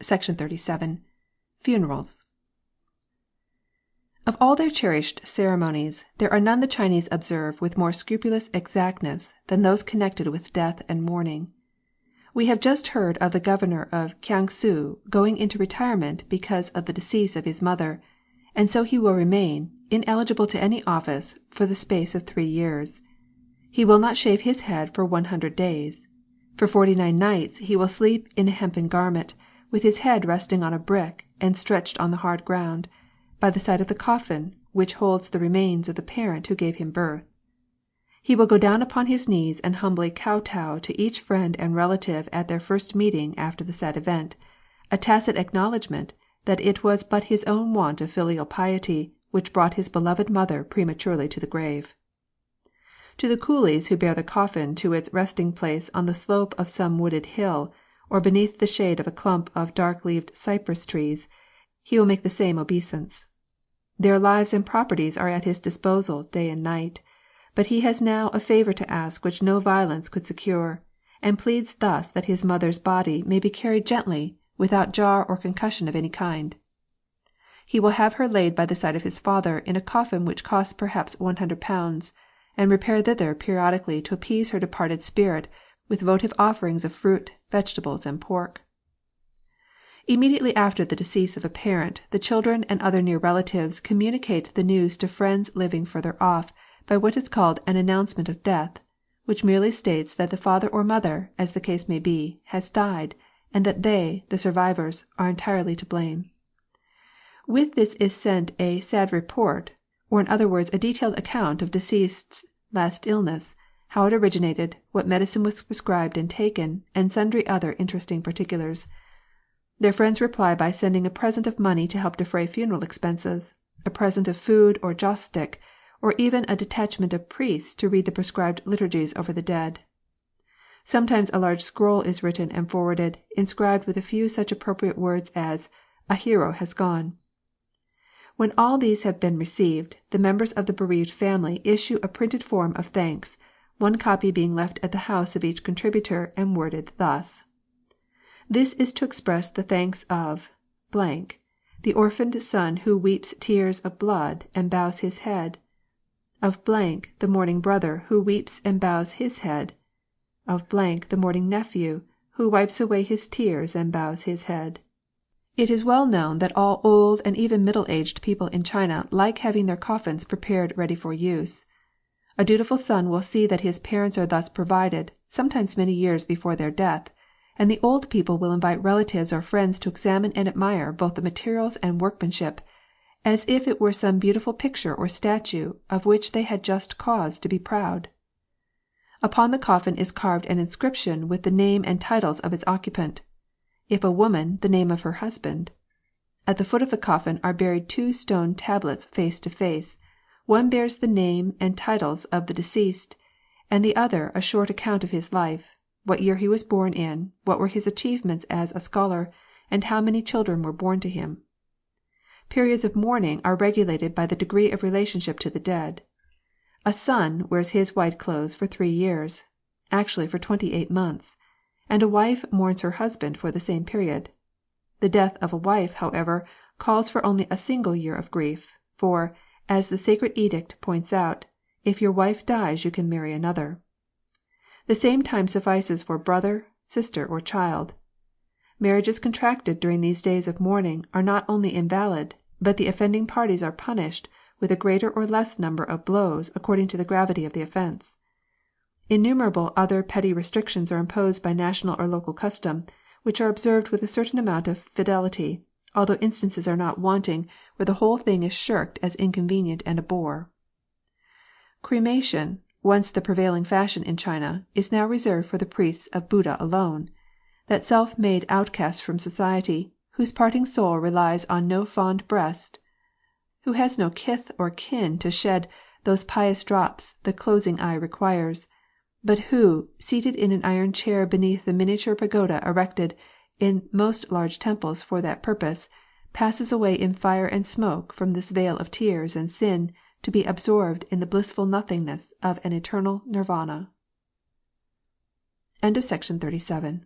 Section 37. Funerals. Of all their cherished ceremonies, there are none the Chinese observe with more scrupulous exactness than those connected with death and mourning. We have just heard of the governor of Kiangsu going into retirement because of the decease of his mother, and so he will remain, ineligible to any office, for the space of 3 years. He will not shave his head for 100 days. For 49 nights he will sleep in a hempen garment, with his head resting on a brick and stretched on the hard ground, by the side of the coffin which holds the remains of the parent who gave him birth. He will go down upon his knees and humbly kowtow to each friend and relative at their first meeting after the sad event, a tacit acknowledgment that it was but his own want of filial piety which brought his beloved mother prematurely to the grave. To the coolies who bear the coffin to its resting place on the slope of some wooded hill, or beneath the shade of a clump of dark-leaved cypress trees, he will make the same obeisance. Their lives and properties are at his disposal day and night, but he has now a favor to ask which no violence could secure, and pleads thus that his mother's body may be carried gently, without jar or concussion of any kind. He will have her laid by the side of his father in a coffin which costs perhaps £100, and repair thither periodically to appease her departed spirit with votive offerings of fruit, vegetables, and pork. Immediately after the decease of a parent, the children and other near relatives communicate the news to friends living further off by what is called an announcement of death, which merely states that the father or mother, as the case may be, has died, and that they, the survivors, are entirely to blame. With this is sent a sad report, or in other words a detailed account of deceased's last illness, how it originated, what medicine was prescribed and taken, and sundry other interesting particulars. Their friends reply by sending a present of money to help defray funeral expenses, a present of food or joss stick, or even a detachment of priests to read the prescribed liturgies over the dead. Sometimes a large scroll is written and forwarded, inscribed with a few such appropriate words as, "A hero has gone." When all these have been received, the members of the bereaved family issue a printed form of thanks, one copy being left at the house of each contributor and worded thus: "This is to express the thanks of the orphaned son who weeps tears of blood and bows his head, of the mourning brother who weeps and bows his head, of the mourning nephew who wipes away his tears and bows his head." It is well known that all old and even middle-aged people in China like having their coffins prepared ready for use. A dutiful son will see that his parents are thus provided, sometimes many years before their death, and the old people will invite relatives or friends to examine and admire both the materials and workmanship, as if it were some beautiful picture or statue of which they had just cause to be proud. Upon the coffin is carved an inscription with the name and titles of its occupant. If a woman, the name of her husband. At the foot of the coffin are buried 2 stone tablets face to face. One bears the name and titles of the deceased, and the other a short account of his life, what year he was born in, what were his achievements as a scholar, and how many children were born to him. Periods of mourning are regulated by the degree of relationship to the dead. A son wears his white clothes for 3 years, actually for 28 months, and a wife mourns her husband for the same period. The death of a wife, however, calls for only a single year of grief, for, as the sacred edict points out, if your wife dies you can marry another. The same time suffices for brother, sister, or child. Marriages contracted during these days of mourning are not only invalid, but the offending parties are punished with a greater or less number of blows according to the gravity of the offense. Innumerable other petty restrictions are imposed by national or local custom, which are observed with a certain amount of fidelity, although instances are not wanting where the whole thing is shirked as inconvenient and a bore. Cremation, once the prevailing fashion in China, is now reserved for the priests of Buddha alone, that self-made outcast from society, whose parting soul relies on no fond breast, who has no kith or kin to shed those pious drops the closing eye requires, but who, seated in an iron chair beneath the miniature pagoda erected in most large temples for that purpose, passes away in fire and smoke from this vale of tears and sin to be absorbed in the blissful nothingness of an eternal nirvana. Section 38.